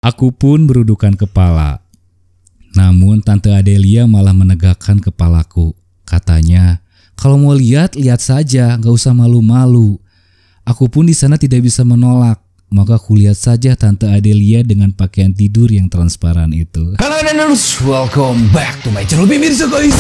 Aku pun berudukan kepala. Namun Tante Adelia malah menegakkan kepalaku. Katanya, kalau mau lihat, lihat saja, gak usah malu-malu. Aku pun di sana tidak bisa menolak. Maka aku lihat saja Tante Adelia dengan pakaian tidur yang transparan itu. Halo Danus, welcome back to my channel pemirsa guys.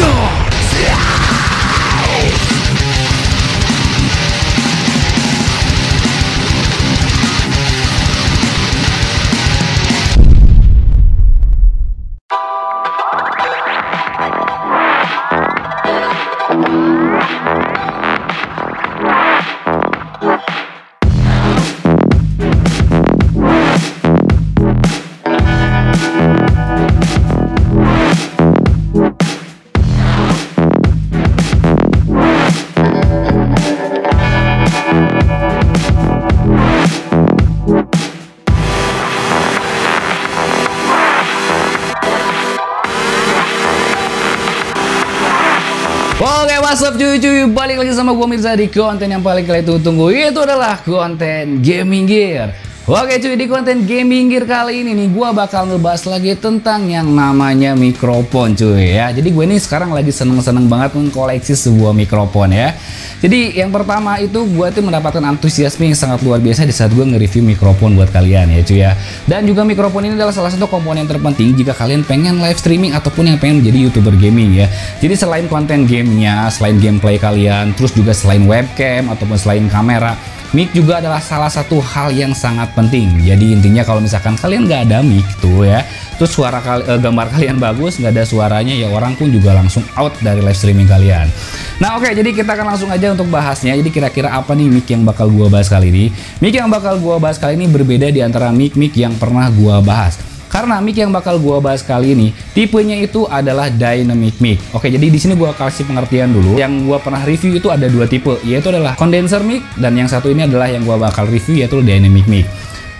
Oke, what's up cuy, balik lagi sama gua Mirza di konten yang paling kalian tunggu, itu adalah konten gaming gear. Oke cuy, di konten gaming gear kali ini nih gua bakal ngebahas lagi tentang yang namanya mikrofon cuy ya. Jadi gue ini sekarang lagi seneng-seneng banget mengkoleksi sebuah mikrofon ya. Jadi yang pertama itu gue tuh mendapatkan antusiasme yang sangat luar biasa di saat gue nge-review mikrofon buat kalian ya cuy ya. Dan juga mikrofon ini adalah salah satu komponen terpenting jika kalian pengen live streaming ataupun yang pengen menjadi YouTuber gaming ya. Jadi selain konten gamenya, selain gameplay kalian, terus juga selain webcam ataupun selain kamera, mic juga adalah salah satu hal yang sangat penting. Jadi intinya kalau misalkan kalian nggak ada mic tuh ya, terus suara gambar kalian bagus, nggak ada suaranya ya, orang pun juga langsung out dari live streaming kalian. Nah oke, jadi kita akan langsung aja untuk bahasnya. Jadi kira-kira apa nih mic yang bakal gua bahas kali ini? Mic yang bakal gua bahas kali ini berbeda di antara mic-mic yang pernah gua bahas. Karena mic yang bakal gua bahas kali ini tipenya itu adalah dynamic mic. Oke, jadi di sini gua kasih pengertian dulu. Yang gua pernah review itu ada dua tipe, yaitu adalah condenser mic dan yang satu ini adalah yang gua bakal review yaitu dynamic mic.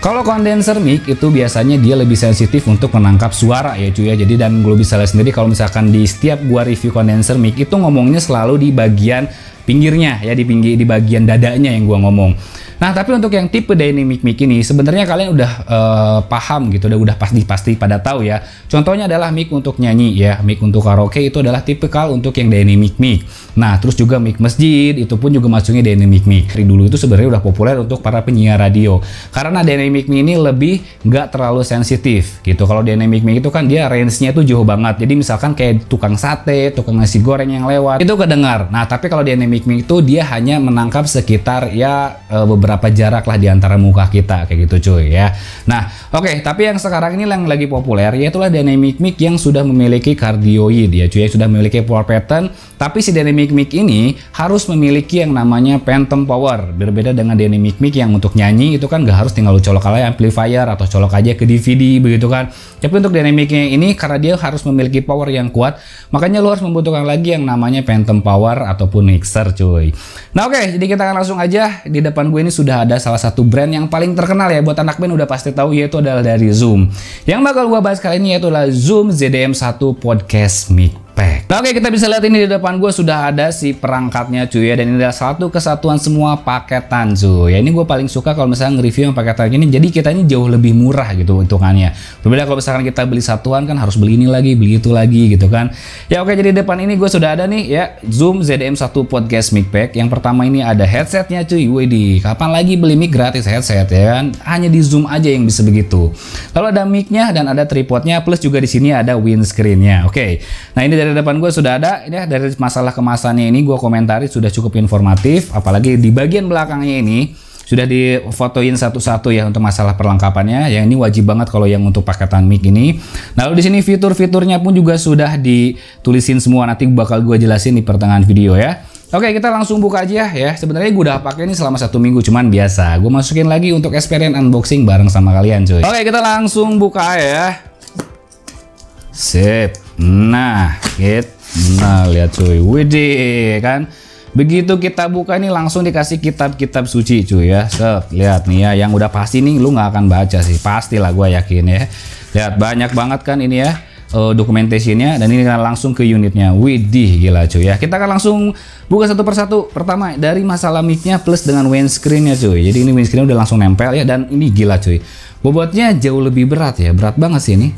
Kalau condenser mic itu biasanya dia lebih sensitif untuk menangkap suara ya cuy ya. Jadi dan gue bisa lihat sendiri kalau misalkan di setiap gua review condenser mic itu ngomongnya selalu di bagian pinggirnya ya, di bagian dadanya yang gua ngomong. Nah, tapi untuk yang tipe dynamic mic ini sebenarnya kalian udah paham gitu, udah pasti pada tahu ya. Contohnya adalah mic untuk nyanyi ya, mic untuk karaoke itu adalah tipikal untuk yang dynamic mic. Nah, terus juga mic masjid itu pun juga masuknya dynamic mic. Dari dulu itu sebenarnya udah populer untuk para penyiar radio. Karena dynamic mic ini lebih nggak terlalu sensitif gitu. Kalau dynamic mic itu kan dia range-nya tuh jauh banget. Jadi misalkan kayak tukang sate, tukang nasi goreng yang lewat itu kedengar. Nah, tapi kalau dynamic mic itu dia hanya menangkap sekitar ya beberapa jarak lah di antara muka kita kayak gitu cuy ya. Nah oke, tapi yang sekarang ini yang lagi populer yaitulah dynamic mic yang sudah memiliki cardioid ya cuy, yang sudah memiliki power pattern. Tapi si dynamic mic ini harus memiliki yang namanya phantom power. Berbeda dengan dynamic mic yang untuk nyanyi itu kan gak harus tinggal lu colok aja amplifier atau colok aja ke DVD begitu kan. Tapi untuk dynamic mic ini karena dia harus memiliki power yang kuat, makanya lu harus membutuhkan lagi yang namanya phantom power ataupun mixer cuy. Nah oke, jadi kita akan langsung aja. Di depan gue ini sudah ada salah satu brand yang paling terkenal ya buat anak band udah pasti tahu, yaitu adalah dari Zoom. Yang bakal gua bahas kali ini yaitu adalah Zoom ZDM1 Podcast Mic Pack. Nah oke, kita bisa lihat ini di depan gue sudah ada si perangkatnya cuy ya, dan ini adalah satu kesatuan semua paketan cuy ya. Ini gue paling suka kalau misalnya nge-review yang paketan ini, jadi kita ini jauh lebih murah gitu hitungannya. Berbeda kalau misalkan kita beli satuan kan harus beli ini lagi, beli itu lagi gitu kan. Ya oke, jadi di depan ini gue sudah ada nih ya Zoom ZDM1 Podcast Mic Pack. Yang pertama ini ada headsetnya cuy. Widih, kapan lagi beli mic gratis headset ya kan? Hanya di Zoom aja yang bisa begitu. Lalu ada mic-nya dan ada tripodnya, plus juga di sini ada windscreen-nya. Oke. Nah, ini dari depan gue sudah ada. Ini dari masalah kemasannya ini gue komentari sudah cukup informatif, apalagi di bagian belakangnya ini sudah difotoin satu-satu ya untuk masalah perlengkapannya. Yang ini wajib banget kalau yang untuk paketan mic ini. Nah, lalu di sini fitur-fiturnya pun juga sudah ditulisin semua. Nanti bakal gue jelasin di pertengahan video ya. Oke, kita langsung buka aja ya. Sebenarnya gue udah pakai ini selama 1 minggu, cuman biasa gue masukin lagi untuk experience unboxing bareng sama kalian cuy. Oke, kita langsung buka ya. Sip. Nah, lihat cuy. Widih kan. Begitu kita buka ini langsung dikasih kitab-kitab suci cuy ya. Set, lihat nih ya, yang udah pasti nih lu nggak akan baca sih. Pastilah gue yakin ya. Lihat banyak banget kan ini ya. documentation-nya, dan ini akan langsung ke unitnya. Widih, gila cuy ya. Kita akan langsung buka satu persatu. Pertama dari masalah mic-nya plus dengan windscreen-nya cuy. Jadi ini windscreen udah langsung nempel ya, dan ini gila cuy. Bobotnya jauh lebih berat ya, berat banget sih ini.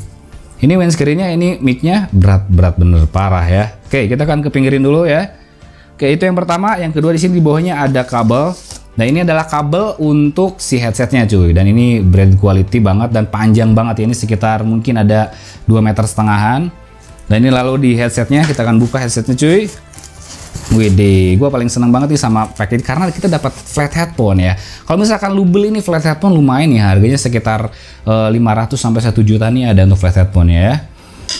Ini windscreen-nya, ini mic-nya berat bener parah ya. Oke, kita akan ke pinggirin dulu ya. Oke, itu yang pertama. Yang kedua di sini di bawahnya ada kabel. Nah, ini adalah kabel untuk si headsetnya cuy, dan ini brand quality banget dan panjang banget ya. Ini sekitar mungkin ada 2,5 meter. Dan ini lalu di headsetnya, kita akan buka headsetnya cuy. Widih, gue paling seneng banget nih sama package karena kita dapat flat headphone ya. Kalau misalkan lu beli nih flat headphone lumayan nih, harganya sekitar 500 sampai 1 juta nih ada untuk flat headphone ya.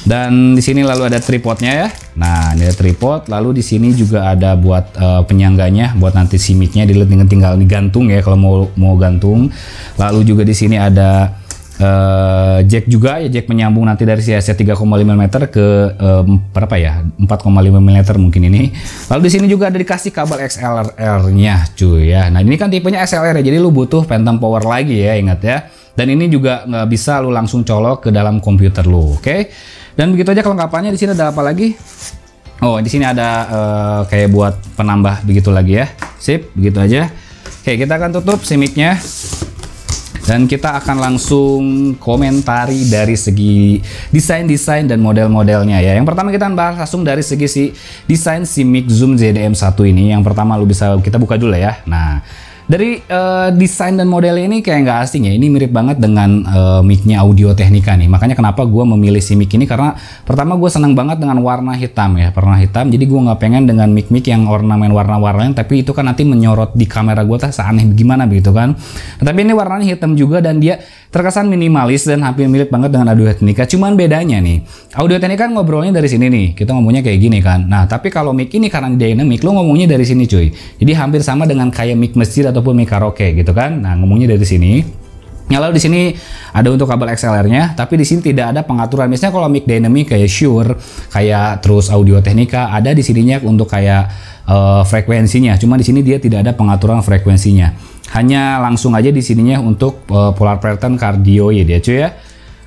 Dan di sini lalu ada tripodnya ya. Nah, ini ada tripod. Lalu di sini juga ada buat penyangganya, buat nanti si mic-nya tinggal digantung ya kalau mau gantung. Lalu juga di sini ada jack juga ya, jack penyambung nanti dari si headset 3,5 mm ke berapa ya? 4,5 mm mungkin ini. Lalu di sini juga ada dikasih kabel XLR-nya cuy ya. Nah, ini kan tipenya XLR ya. Jadi lu butuh phantom power lagi ya, ingat ya. Dan ini juga nggak bisa lu langsung colok ke dalam komputer lu, oke? Dan begitu aja kelengkapannya. Di sini ada apa lagi? Oh, di sini ada kayak buat penambah begitu lagi ya. Sip, begitu aja. Oke, kita akan tutup si mic-nya. Dan kita akan langsung komentari dari segi desain dan model-modelnya ya. Yang pertama kita akan bahas langsung dari segi si desain si mic Zoom ZDM1 ini. Yang pertama kita buka dulu ya. Nah, dari desain dan modelnya ini kayak nggak asing ya. Ini mirip banget dengan mic-nya Audio Technica nih. Makanya kenapa gue memilih si mic ini, karena pertama gue seneng banget dengan warna hitam ya. Warna hitam, jadi gue nggak pengen dengan mic-mic yang ornamen warna-warnanya. Tapi itu kan nanti menyorot di kamera gue, seaneh gimana begitu kan. Nah, tapi ini warnanya hitam juga dan dia terkesan minimalis dan hampir mirip banget dengan Audio Technica. Cuman bedanya nih, Audio Technica kan ngobrolnya dari sini nih. Kita ngomongnya kayak gini kan. Nah, tapi kalau mic ini karena dynamic, lo ngomongnya dari sini cuy. Jadi hampir sama dengan kayak mic masjid ataupun mic karaoke gitu kan. Nah, ngomongnya dari sini. Ya, lalu di sini ada untuk kabel XLR-nya, tapi di sini tidak ada pengaturan. Biasanya kalau mic dynamic kayak Shure, kayak terus Audio Technica ada di sininya untuk kayak frekuensinya. Cuma di sini dia tidak ada pengaturan frekuensinya. Hanya langsung aja di sininya untuk polar pattern cardioid ya cuy ya.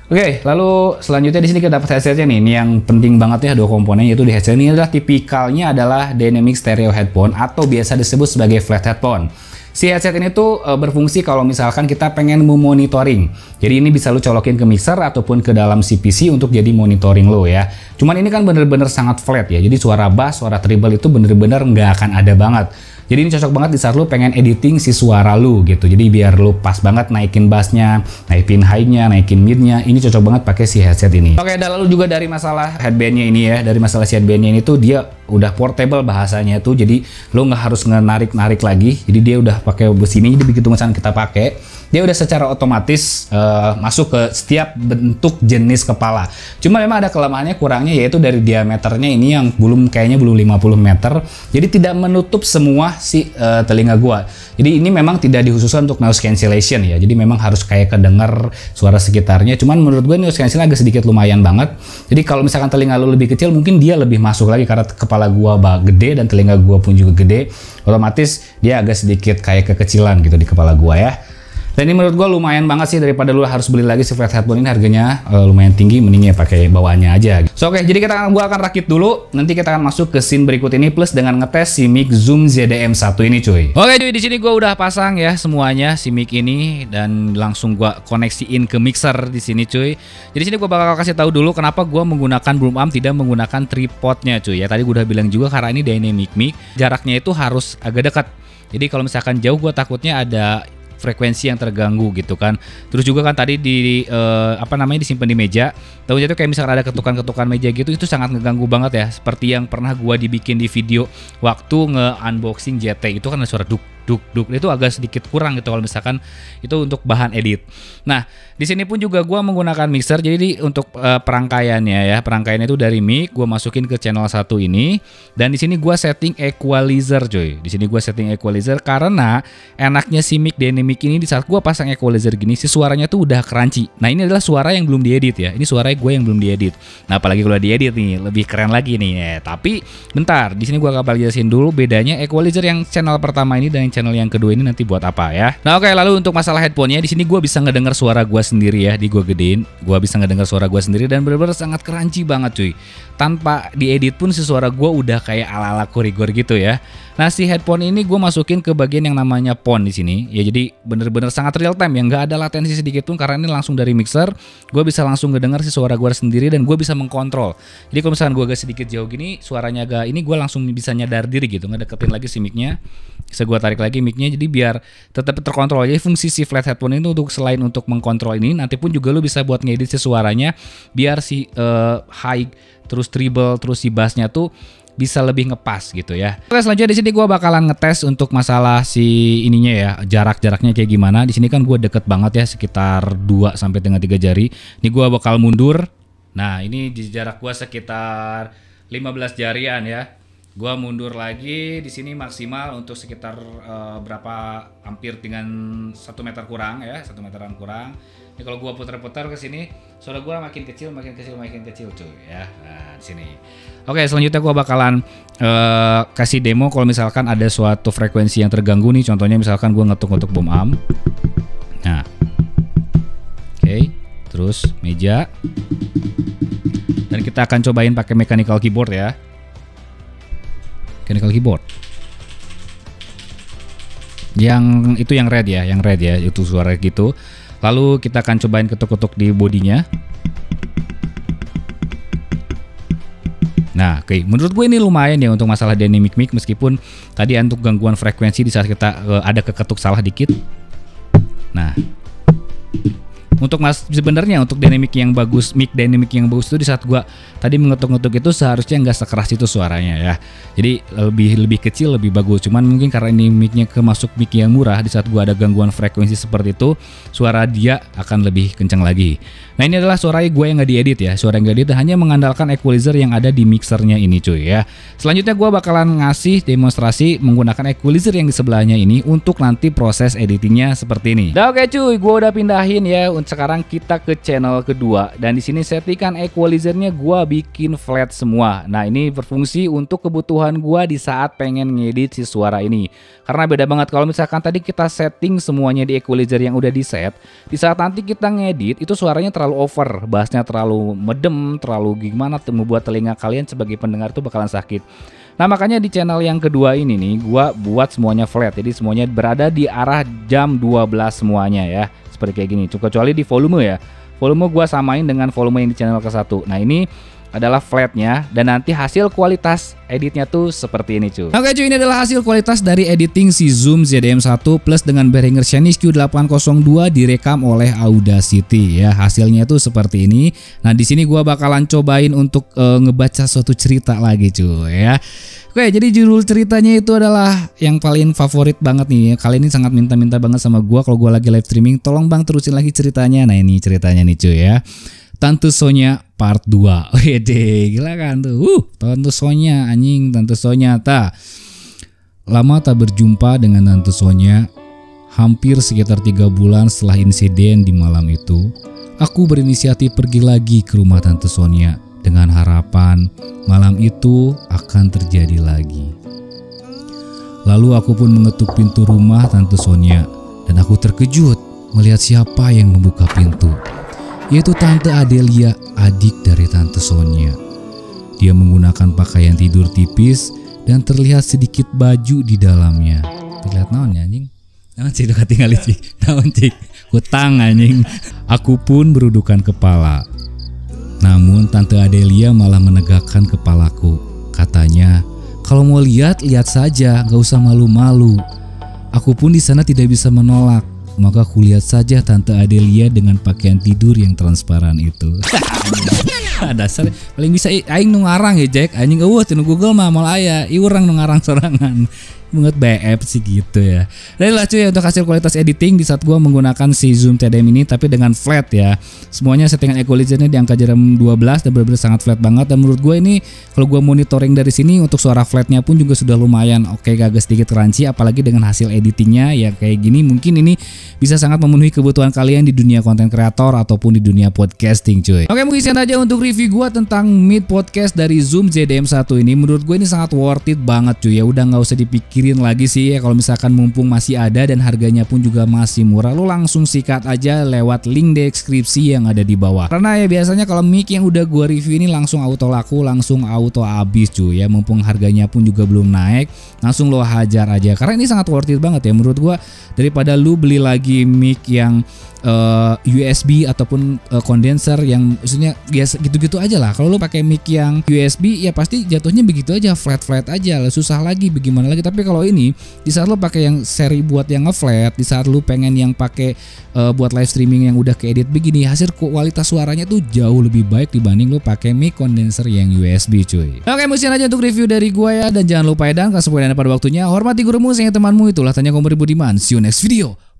Oke, lalu selanjutnya di sini kita dapat headsetnya nih. Ini yang penting banget ya, dua komponen, yaitu di headset ini adalah tipikalnya adalah dynamic stereo headphone atau biasa disebut sebagai flat headphone. Si headset ini tuh berfungsi kalau misalkan kita pengen memonitoring. Jadi ini bisa lu colokin ke mixer ataupun ke dalam si PC untuk jadi monitoring lo ya. Cuman ini kan bener-bener sangat flat ya. Jadi suara bass, suara treble itu bener-bener nggak akan ada banget. Jadi ini cocok banget di saat lu pengen editing si suara lu gitu. Jadi biar lu pas banget naikin bassnya, naikin high-nya, naikin mid-nya. Ini cocok banget pakai si headset ini. Oke, dan lalu juga dari masalah headband-nya ini ya. Dari masalah si headband-nya ini tuh dia udah portable bahasanya tuh. Jadi lu nggak harus narik lagi. Jadi dia udah pakai besi ini. Jadi begitu misalnya kita pakai, dia udah secara otomatis masuk ke setiap bentuk jenis kepala. Cuma memang ada kelemahannya, kurangnya, yaitu dari diameternya ini yang kayaknya belum 50 meter. Jadi tidak menutup semua si telinga gua. Jadi ini memang tidak dikhususkan untuk noise cancellation ya. Jadi memang harus kayak kedenger suara sekitarnya. Cuman menurut gue noise cancellation agak sedikit lumayan banget. Jadi kalau misalkan telinga lu lebih kecil, mungkin dia lebih masuk lagi karena kepala gua gede dan telinga gua pun juga gede. Otomatis dia agak sedikit kayak kekecilan gitu di kepala gua ya. Dan ini menurut gue lumayan banget sih, daripada lu harus beli lagi si flat headphone ini, harganya lumayan tinggi, mendingnya pakai bawaannya aja. So, oke, jadi gua akan rakit dulu, nanti kita akan masuk ke scene berikut ini plus dengan ngetes si mic Zoom ZDM1 ini cuy. Oke cuy, di sini gua udah pasang ya semuanya si mic ini dan langsung gua koneksiin ke mixer di sini cuy. Jadi sini gua bakal kasih tahu dulu kenapa gua menggunakan boom arm, tidak menggunakan tripodnya cuy ya. Tadi gua udah bilang juga karena ini dynamic mic, jaraknya itu harus agak dekat. Jadi kalau misalkan jauh gua takutnya ada frekuensi yang terganggu gitu kan. Terus juga kan tadi disimpan di meja. Tahu itu kayak misalkan ada ketukan-ketukan meja gitu, itu sangat ngeganggu banget ya. Seperti yang pernah gua dibikin di video waktu nge-unboxing JT, itu kan ada suara duk itu agak sedikit kurang gitu kalau misalkan itu untuk bahan edit. Nah, di sini pun juga gua menggunakan mixer. Jadi untuk perangkaiannya ya, perangkaiannya itu dari mic gua masukin ke channel 1 ini, dan di sini gua setting equalizer coy. Di sini gua setting equalizer karena enaknya si mic dynamic ini di saat gua pasang equalizer gini, si suaranya tuh udah crunchy. Nah, ini adalah suara yang belum diedit ya. Ini suara gue yang belum diedit. Nah, apalagi kalau diedit nih lebih keren lagi nih. Tapi bentar, di sini gua bakal jelasin dulu bedanya equalizer yang channel pertama ini dan channel yang kedua ini nanti buat apa ya. Nah oke, lalu untuk masalah headphone-nya, di sini gue bisa ngedengar suara gue sendiri ya, di gue gedein, gue bisa ngedengar suara gue sendiri dan benar-benar sangat crunchy banget cuy. Tanpa diedit pun si suara gue udah kayak ala-ala korigor gitu ya. Nah si headphone ini gue masukin ke bagian yang namanya PON di sini ya, jadi bener-bener sangat real time ya, nggak ada latensi sedikit pun karena ini langsung dari mixer. Gue bisa langsung ngedengar si suara gue sendiri dan gue bisa mengkontrol. Jadi kalau misalkan gue agak sedikit jauh gini, suaranya agak ini, gue langsung bisa nyadar diri gitu, ngedeketin lagi si mic-nya, bisa gue tarik lagi mic-nya, jadi biar tetap terkontrol. Jadi fungsi si flat headphone itu untuk selain untuk mengkontrol ini, nanti pun juga lu bisa buat ngedit si suaranya biar si high terus treble terus si bassnya tuh bisa lebih ngepas gitu ya. Oke, selanjutnya di sini gue bakalan ngetes untuk masalah si ininya ya, jaraknya kayak gimana. Di sini kan gue deket banget ya, sekitar 2 sampai dengan 3 jari. Ini gue bakal mundur. Nah ini jarak gue sekitar 15 jarian ya. Gua mundur lagi di sini maksimal untuk sekitar berapa, hampir dengan 1 meter kurang ya, 1 meteran kurang. Ini kalau gua putar-putar ke sini, suara gua makin kecil cuy ya. Nah, di sini. Oke, selanjutnya gua bakalan kasih demo kalau misalkan ada suatu frekuensi yang terganggu nih, contohnya misalkan gua ngetuk-ngetuk bom am. Nah. Oke, terus meja. Dan kita akan cobain pakai mechanical keyboard ya. Mechanical keyboard yang itu yang red ya, itu suara gitu. Lalu kita akan cobain ketuk-ketuk di bodinya. Nah oke, menurut gue ini lumayan ya untuk masalah dynamic mic, meskipun tadi untuk gangguan frekuensi di saat kita ada keketuk salah dikit. Nah untuk sebenarnya untuk dynamic yang bagus, mic dynamic yang bagus itu di saat gua tadi mengetuk-ngetuk itu seharusnya nggak sekeras itu suaranya ya. Jadi lebih kecil lebih bagus. Cuman mungkin karena ini micnya kemasuk mic yang murah, di saat gua ada gangguan frekuensi seperti itu, suara dia akan lebih kencang lagi. Nah ini adalah suara gue yang nggak diedit ya. Suara yang nggak diedit hanya mengandalkan equalizer yang ada di mixernya ini cuy ya. Selanjutnya gua bakalan ngasih demonstrasi menggunakan equalizer yang di sebelahnya ini untuk nanti proses editingnya seperti ini. Nah, oke cuy, gua udah pindahin ya. Sekarang kita ke channel kedua dan di sini settingan equalizernya gua bikin flat semua. Nah ini berfungsi untuk kebutuhan gua di saat pengen ngedit si suara ini. Karena beda banget kalau misalkan tadi kita setting semuanya di equalizer yang udah di set, di saat nanti kita ngedit itu suaranya terlalu over, bassnya terlalu medem, terlalu gimana, membuat telinga kalian sebagai pendengar tuh bakalan sakit. Nah makanya di channel yang kedua ini nih gua buat semuanya flat, jadi semuanya berada di arah jam 12 semuanya ya. Seperti kayak gini, kecuali di volume ya. Volume gua samain dengan volume yang di channel ke-1. Nah ini adalah flatnya dan nanti hasil kualitas editnya tuh seperti ini cuy. Oke cuy, ini adalah hasil kualitas dari editing si Zoom ZDM1 plus dengan Behringer Chinese Q802 direkam oleh Audacity ya. Hasilnya tuh seperti ini. Nah di sini gua bakalan cobain untuk ngebaca suatu cerita lagi cuy ya. Oke, jadi judul ceritanya itu adalah yang paling favorit banget nih. Kali ini sangat minta-minta banget sama gua kalau gua lagi live streaming, tolong bang terusin lagi ceritanya. Nah ini ceritanya nih cuy ya. Tante Sonya part 2. Wede, gila kan tuh. Tante Sonya anjing, Tante Sonya ta. Lama tak berjumpa dengan Tante Sonya. Hampir sekitar 3 bulan setelah insiden di malam itu, aku berinisiatif pergi lagi ke rumah Tante Sonya dengan harapan malam itu akan terjadi lagi. Lalu aku pun mengetuk pintu rumah Tante Sonya dan aku terkejut melihat siapa yang membuka pintu. Yaitu Tante Adelia, adik dari Tante Sonya. Dia menggunakan pakaian tidur tipis dan terlihat sedikit baju di dalamnya. Terlihat naon ya anjing? Naon sih udah tinggal cik? Naon cik? Hutang anjing. Aku pun berudukan kepala. Namun Tante Adelia malah menegakkan kepalaku. Katanya, kalau mau lihat saja, gak usah malu-malu. Aku pun di sana tidak bisa menolak. Maka kulihat saja Tante Adelia dengan pakaian tidur yang transparan itu. Dasar paling bisa aing nu ngarang ya Jack. Anjing eueuh tinu Google mah moal aya, ieu urang nu ngarang sorangan. Banget BF sih gitu ya. Dan lah cuy untuk hasil kualitas editing di saat gua menggunakan si Zoom TDM ini tapi dengan flat ya. Semuanya settingan equalizernya di angka jam 12 dan benar-benar sangat flat banget, dan menurut gue ini kalau gua monitoring dari sini untuk suara flatnya pun juga sudah lumayan oke, agak sedikit crunchy, apalagi dengan hasil editingnya ya kayak gini. Mungkin ini bisa sangat memenuhi kebutuhan kalian di dunia konten kreator ataupun di dunia podcasting cuy. Oke, mungkin sekian aja untuk review gue tentang mic podcast dari Zoom ZDM1 ini. Menurut gue ini sangat worth it banget cuy ya. Udah nggak usah dipikirin lagi sih ya, kalau misalkan mumpung masih ada dan harganya pun juga masih murah, lo langsung sikat aja lewat link deskripsi yang ada di bawah. Karena ya biasanya kalau mic yang udah gue review ini langsung auto laku, langsung auto habis cuy ya. Mumpung harganya pun juga belum naik, langsung lo hajar aja karena ini sangat worth it banget ya menurut gua, daripada lu beli lagi mic yang USB ataupun kondenser yang maksudnya biasa gitu-gitu aja lah. Kalau lu pakai mic yang USB ya pasti jatuhnya begitu aja, flat aja, susah lagi bagaimana lagi. Tapi kalau ini di saat lu pakai yang seri buat yang nge-flat, di saat lu pengen yang pakai buat live streaming yang udah keedit begini, hasil kualitas suaranya tuh jauh lebih baik dibanding lu pakai mic kondenser yang USB cuy. Oke, mungkin aja untuk review dari gua ya, dan jangan lupa ya dan pada waktunya hormati gurumu sehingga temanmu, itulah tanya kamu budiman. See you next video.